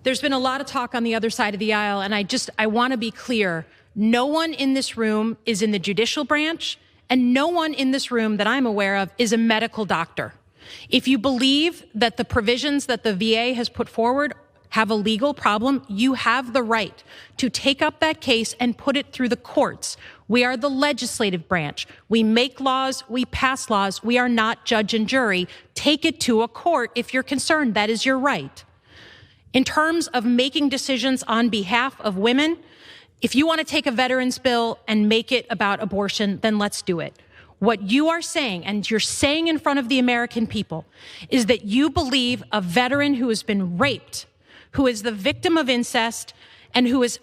There's been a lot of talk on the other side of the aisle, and I want to be clear. No one in this room is in the judicial branch, and no one in this room that I'm aware of is a medical doctor. If you believe that the provisions that the VA has put forward have a legal problem, you have the right to take up that case and put it through the courts. We are the legislative branch. We make laws, we pass laws. We are not judge and jury. Take it to a court if you're concerned. That is your right. In terms of making decisions on behalf of women, if you want to take a veterans bill and make it about abortion, then let's do it. What you are saying, and you're saying in front of the American people, is that you believe a veteran who has been raped, who is the victim of incest, and who is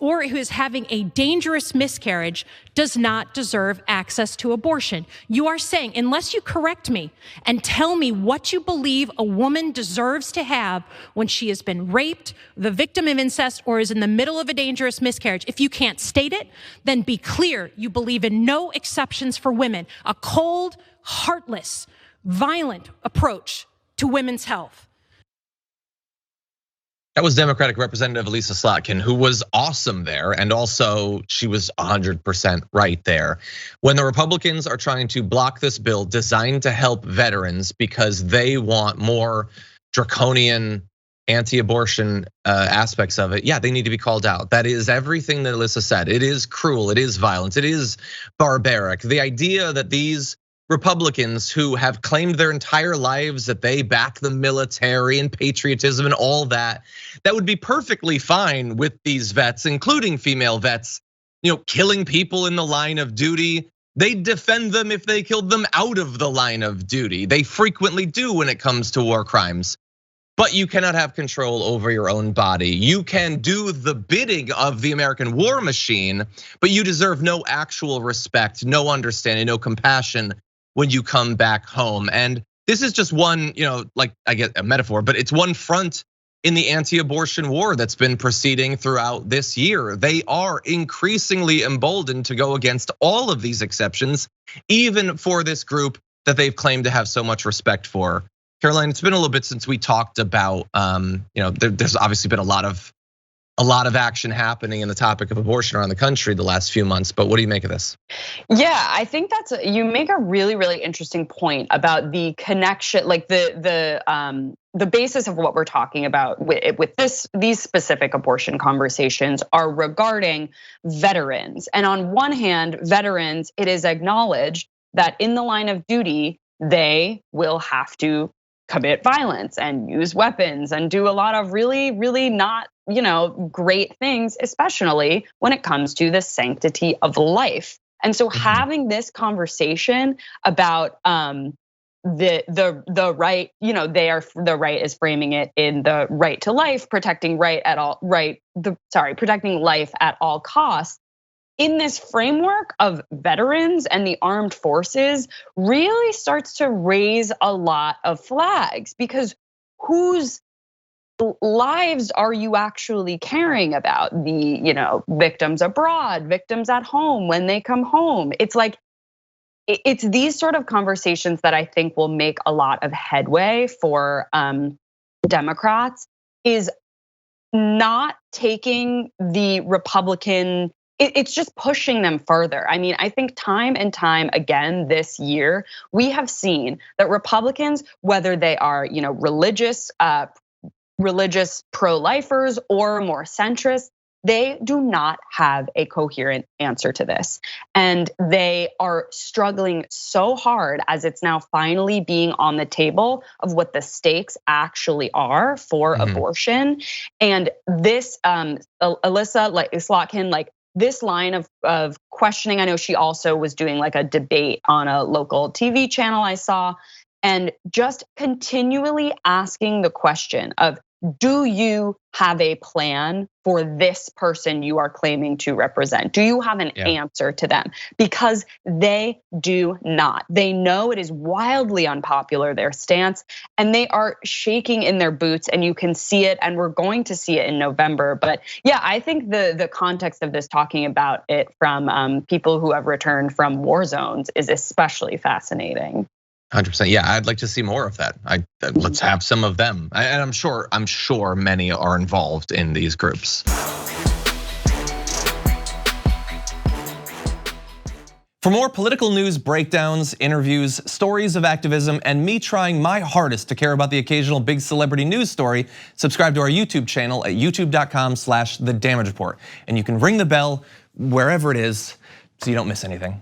having a dangerous miscarriage does not deserve access to abortion. You are saying, unless you correct me and tell me what you believe a woman deserves to have when she has been raped, the victim of incest, or is in the middle of a dangerous miscarriage, if you can't state it, then be clear you believe in no exceptions for women, a cold, heartless, violent approach to women's health. That was Democratic Representative Elissa Slotkin, who was awesome there. And also she was 100% right there. When the Republicans are trying to block this bill designed to help veterans because they want more draconian anti-abortion aspects of it, yeah, they need to be called out. That is everything that Elissa said. It is cruel, it is violent, it is barbaric. The idea that these Republicans who have claimed their entire lives that they back the military and patriotism and all that, that would be perfectly fine with these vets, including female vets, killing people in the line of duty. They'd defend them if they killed them out of the line of duty. They frequently do when it comes to war crimes. But you cannot have control over your own body. You can do the bidding of the American war machine, but you deserve no actual respect, no understanding, no compassion when you come back home. And this is just one, like I get a metaphor, but it's one front in the anti-abortion war that's been proceeding throughout this year. They are increasingly emboldened to go against all of these exceptions, even for this group that they've claimed to have so much respect for. Caroline, it's been a little bit since we talked about, there's obviously been a lot of action happening in the topic of abortion around the country the last few months, but what do you make of this? Yeah, I think you make a really, really interesting point about the connection, like the basis of what we're talking about with these specific abortion conversations are regarding veterans. And on one hand, veterans, it is acknowledged that in the line of duty, they will have to commit violence and use weapons and do a lot of really, really not, great things, especially when it comes to the sanctity of life. And so having this conversation about the right, the right is framing it in the right to life, protecting life at all costs. In this framework of veterans and the armed forces really starts to raise a lot of flags, because whose lives are you actually caring about? The victims abroad, victims at home when they come home. It's like, it's these sort of conversations that I think will make a lot of headway for Democrats, is not taking the Republican, it's just pushing them further. I mean, I think time and time again this year, we have seen that Republicans, whether they are, religious pro-lifers or more centrist, they do not have a coherent answer to this. And they are struggling so hard as it's now finally being on the table of what the stakes actually are for abortion. And this, Elissa Slotkin, this line of questioning, I know she also was doing like a debate on a local TV channel I saw, and just continually asking the question of, do you have a plan for this person you are claiming to represent? Do you have an answer to them? Because they do not. They know it is wildly unpopular, their stance, and they are shaking in their boots, and you can see it, and we're going to see it in November. But yeah, I think the context of this, talking about it from people who have returned from war zones, is especially fascinating. 100%. Yeah, I'd like to see more of that. Let's have some of them, and I'm sure many are involved in these groups. For more political news breakdowns, interviews, stories of activism, and me trying my hardest to care about the occasional big celebrity news story, subscribe to our YouTube channel at youtube.com/The Damage Report. And you can ring the bell wherever it is so you don't miss anything.